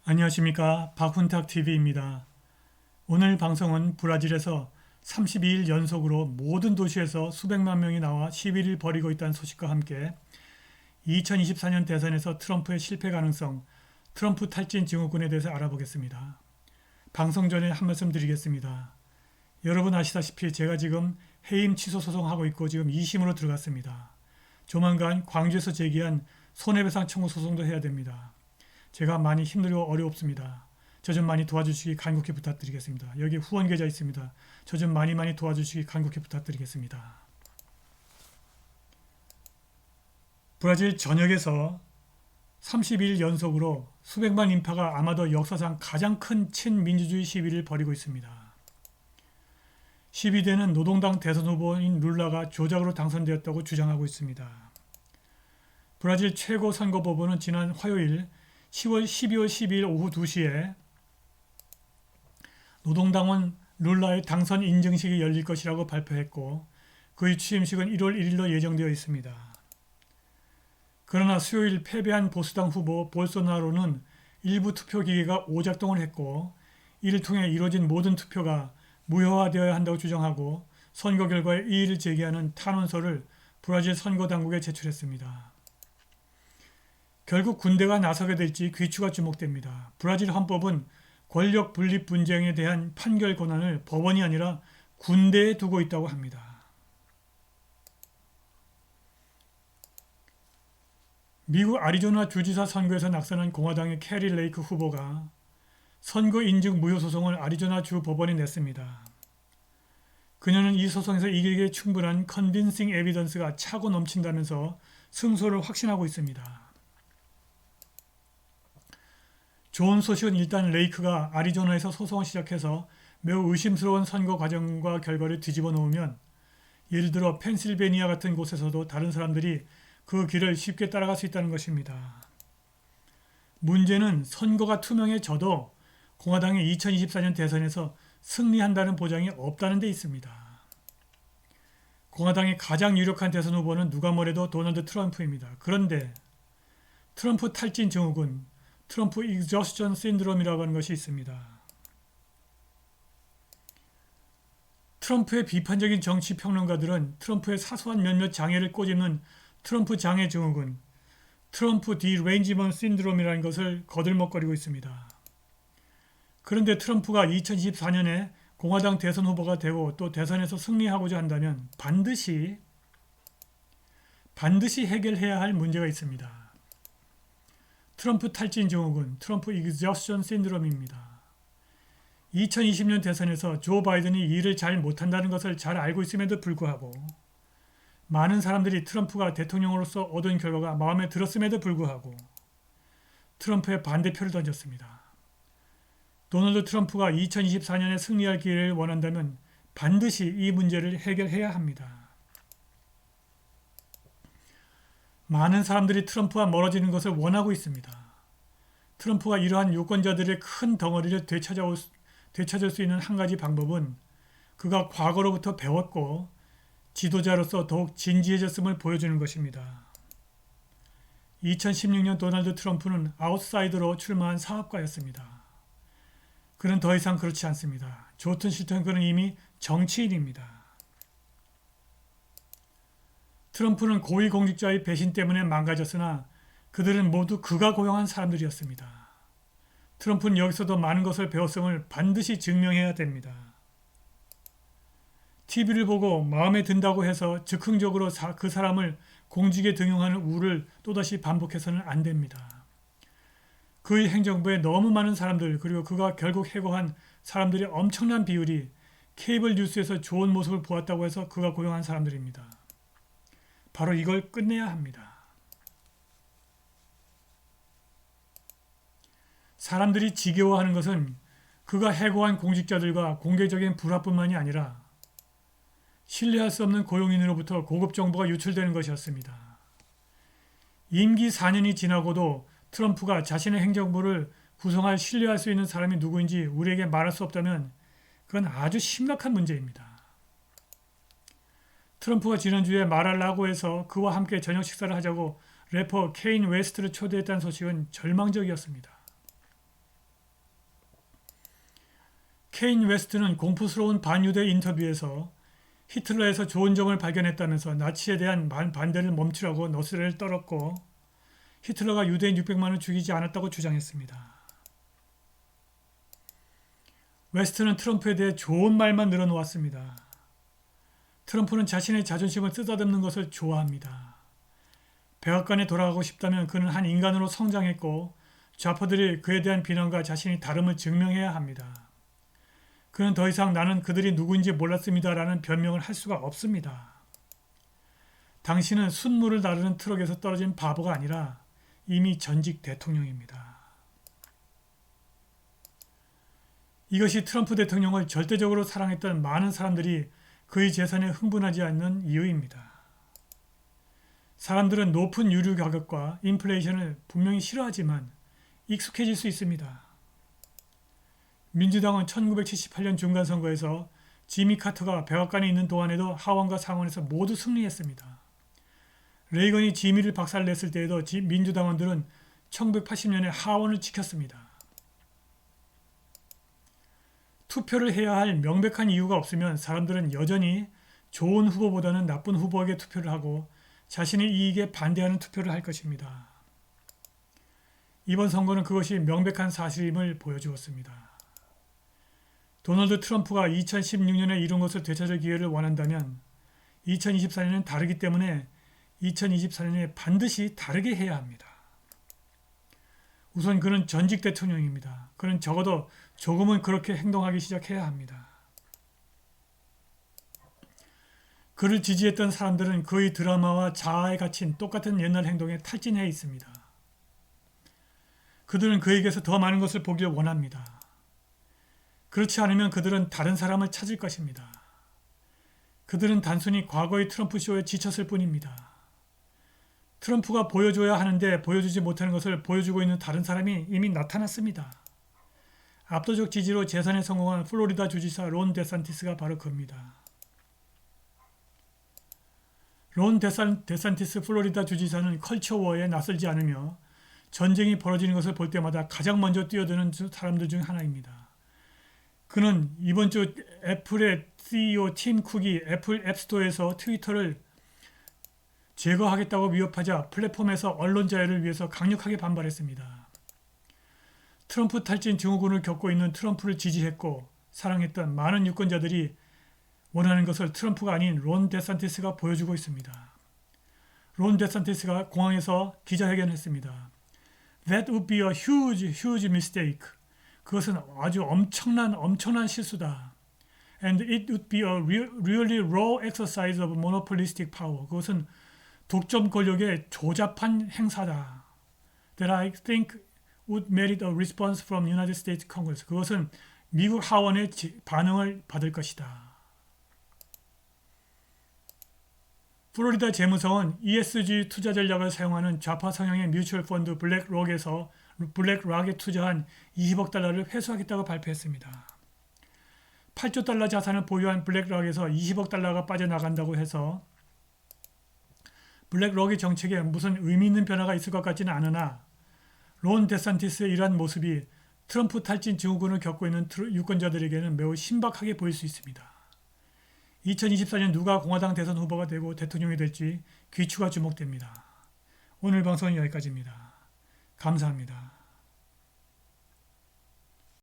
안녕하십니까, 박훈탁TV입니다. 오늘 방송은 브라질에서 32일 연속으로 모든 도시에서 수백만 명이 나와 시위를 벌이고 있다는 소식과 함께 2024년 대선에서 트럼프의 실패 가능성, 트럼프 탈진 증후군에 대해서 알아보겠습니다. 방송 전에 한 말씀 드리겠습니다. 여러분 아시다시피 제가 지금 해임 취소 소송하고 있고 지금 2심으로 들어갔습니다. 조만간 광주에서 제기한 손해배상 청구 소송도 해야 됩니다. 제가 많이 힘들고 어렵습니다. 저 좀 많이 도와주시기 간곡히 부탁드리겠습니다. 여기 후원 계좌 있습니다. 저 좀 많이 도와주시기 간곡히 부탁드리겠습니다. 브라질 전역에서 30일 연속으로 수백만 인파가 아마도 역사상 가장 큰 친민주주의 시위를 벌이고 있습니다. 시위대는 노동당 대선 후보인 룰라가 조작으로 당선되었다고 주장하고 있습니다. 브라질 최고선거법원은 지난 화요일 12월 12일 오후 2시에 노동당원 룰라의 당선 인증식이 열릴 것이라고 발표했고 그의 취임식은 1월 1일로 예정되어 있습니다. 그러나 수요일 패배한 보수당 후보 볼소나로는 일부 투표기계가 오작동을 했고 이를 통해 이루어진 모든 투표가 무효화되어야 한다고 주장하고 선거 결과에 이의를 제기하는 탄원서를 브라질 선거당국에 제출했습니다. 결국 군대가 나서게 될지 귀추가 주목됩니다. 브라질 헌법은 권력 분립 분쟁에 대한 판결 권한을 법원이 아니라 군대에 두고 있다고 합니다. 미국 아리조나 주지사 선거에서 낙선한 공화당의 캐리 레이크 후보가 선거 인증 무효 소송을 아리조나 주 법원에 냈습니다. 그녀는 이 소송에서 이기기에 충분한 컨빈싱 에비던스가 차고 넘친다면서 승소를 확신하고 있습니다. 좋은 소식은 일단 레이크가 아리조나에서 소송을 시작해서 매우 의심스러운 선거 과정과 결과를 뒤집어 놓으면 예를 들어 펜실베니아 같은 곳에서도 다른 사람들이 그 길을 쉽게 따라갈 수 있다는 것입니다. 문제는 선거가 투명해져도 공화당이 2024년 대선에서 승리한다는 보장이 없다는 데 있습니다. 공화당의 가장 유력한 대선 후보는 누가 뭐래도 도널드 트럼프입니다. 그런데 트럼프 탈진 증후군, 트럼프 익저스전 신드롬이라고 하는 것이 있습니다. 트럼프의 비판적인 정치 평론가들은 트럼프의 사소한 몇몇 장애를 꼬집는 트럼프 장애 증후군, 트럼프 디레인지먼 신드롬이라는 것을 거들먹거리고 있습니다. 그런데 트럼프가 2024년에 공화당 대선 후보가 되고 또 대선에서 승리하고자 한다면 반드시 해결해야 할 문제가 있습니다. 트럼프 탈진 증후군, 트럼프 익저스전 신드롬입니다. 2020년 대선에서 조 바이든이 일을 잘 못한다는 것을 잘 알고 있음에도 불구하고 많은 사람들이 트럼프가 대통령으로서 얻은 결과가 마음에 들었음에도 불구하고 트럼프의 반대표를 던졌습니다. 도널드 트럼프가 2024년에 승리할 기회를 원한다면 반드시 이 문제를 해결해야 합니다. 많은 사람들이 트럼프와 멀어지는 것을 원하고 있습니다. 트럼프가 이러한 유권자들의 큰 덩어리를 되찾을 수 있는 한 가지 방법은 그가 과거로부터 배웠고 지도자로서 더욱 진지해졌음을 보여주는 것입니다. 2016년 도널드 트럼프는 아웃사이더로 출마한 사업가였습니다. 그는 더 이상 그렇지 않습니다. 좋든 싫든 그는 이미 정치인입니다. 트럼프는 고위공직자의 배신 때문에 망가졌으나 그들은 모두 그가 고용한 사람들이었습니다. 트럼프는 여기서도 많은 것을 배웠음을 반드시 증명해야 됩니다. TV를 보고 마음에 든다고 해서 즉흥적으로 그 사람을 공직에 등용하는 우를 또다시 반복해서는 안 됩니다. 그의 행정부에 너무 많은 사람들 그리고 그가 결국 해고한 사람들의 엄청난 비율이 케이블 뉴스에서 좋은 모습을 보았다고 해서 그가 고용한 사람들입니다. 바로 이걸 끝내야 합니다. 사람들이 지겨워하는 것은 그가 해고한 공직자들과 공개적인 불화뿐만이 아니라 신뢰할 수 없는 고용인으로부터 고급 정보가 유출되는 것이었습니다. 임기 4년이 지나고도 트럼프가 자신의 행정부를 구성할 신뢰할 수 있는 사람이 누구인지 우리에게 말할 수 없다면 그건 아주 심각한 문제입니다. 트럼프가 지난주에 말하려고 해서 그와 함께 저녁 식사를 하자고 래퍼 케인 웨스트를 초대했다는 소식은 절망적이었습니다. 케인 웨스트는 공포스러운 반유대 인터뷰에서 히틀러에서 좋은 점을 발견했다면서 나치에 대한 반대를 멈추라고 너스레를 떨었고 히틀러가 유대인 600만을 죽이지 않았다고 주장했습니다. 웨스트는 트럼프에 대해 좋은 말만 늘어놓았습니다. 트럼프는 자신의 자존심을 쓰다듬는 것을 좋아합니다. 백악관에 돌아가고 싶다면 그는 한 인간으로 성장했고 좌파들이 그에 대한 비난과 자신이 다름을 증명해야 합니다. 그는 더 이상 나는 그들이 누구인지 몰랐습니다라는 변명을 할 수가 없습니다. 당신은 순물을 나르는 트럭에서 떨어진 바보가 아니라 이미 전직 대통령입니다. 이것이 트럼프 대통령을 절대적으로 사랑했던 많은 사람들이 그의 재산에 흥분하지 않는 이유입니다. 사람들은 높은 유류 가격과 인플레이션을 분명히 싫어하지만 익숙해질 수 있습니다. 민주당은 1978년 중간선거에서 지미 카터가 백악관에 있는 동안에도 하원과 상원에서 모두 승리했습니다. 레이건이 지미를 박살냈을 때에도 민주당원들은 1980년에 하원을 지켰습니다. 투표를 해야 할 명백한 이유가 없으면 사람들은 여전히 좋은 후보보다는 나쁜 후보에게 투표를 하고 자신의 이익에 반대하는 투표를 할 것입니다. 이번 선거는 그것이 명백한 사실임을 보여주었습니다. 도널드 트럼프가 2016년에 이룬 것을 되찾을 기회를 원한다면 2024년은 다르기 때문에 2024년에 반드시 다르게 해야 합니다. 우선 그는 전직 대통령입니다. 그는 적어도 조금은 그렇게 행동하기 시작해야 합니다. 그를 지지했던 사람들은 그의 드라마와 자아에 갇힌 똑같은 옛날 행동에 탈진해 있습니다. 그들은 그에게서 더 많은 것을 보길 원합니다. 그렇지 않으면 그들은 다른 사람을 찾을 것입니다. 그들은 단순히 과거의 트럼프 쇼에 지쳤을 뿐입니다. 트럼프가 보여줘야 하는데 보여주지 못하는 것을 보여주고 있는 다른 사람이 이미 나타났습니다. 압도적 지지로 재선에 성공한 플로리다 주지사 론 데산티스가 바로 그입니다. 론 데산티스 플로리다 주지사는 컬처워에 나설지 않으며 전쟁이 벌어지는 것을 볼 때마다 가장 먼저 뛰어드는 사람들 중 하나입니다. 그는 이번 주 애플의 CEO 팀 쿡이 애플 앱스토어에서 트위터를 제거하겠다고 위협하자 플랫폼에서 언론 자유를 위해서 강력하게 반발했습니다. 트럼프 탈진 증후군을 겪고 있는 트럼프를 지지했고 사랑했던 많은 유권자들이 원하는 것을 트럼프가 아닌 론 데산티스가 보여주고 있습니다. 론 데산티스가 공항에서 기자회견했습니다. That would be a huge mistake. 그것은 아주 엄청난 실수다. And it would be a really raw exercise of monopolistic power. 그것은 독점 권력의 조잡한 행사다. That I think would merit a response from United States Congress. 그것은 미국 하원의 반응을 받을 것이다. 플로리다 재무성은 ESG 투자 전략을 사용하는 좌파 성향의 뮤추얼 펀드 블랙락에 투자한 20억 달러를 회수하겠다고 발표했습니다. 8조 달러 자산을 보유한 블랙락에서 20억 달러가 빠져나간다고 해서 블랙락의 정책에 무슨 의미 있는 변화가 있을 것 같지는 않으나 론 데산티스의 이러한 모습이 트럼프 탈진 증후군을 겪고 있는 유권자들에게는 매우 신박하게 보일 수 있습니다. 2024년 누가 공화당 대선 후보가 되고 대통령이 될지 귀추가 주목됩니다. 오늘 방송은 여기까지입니다. 감사합니다.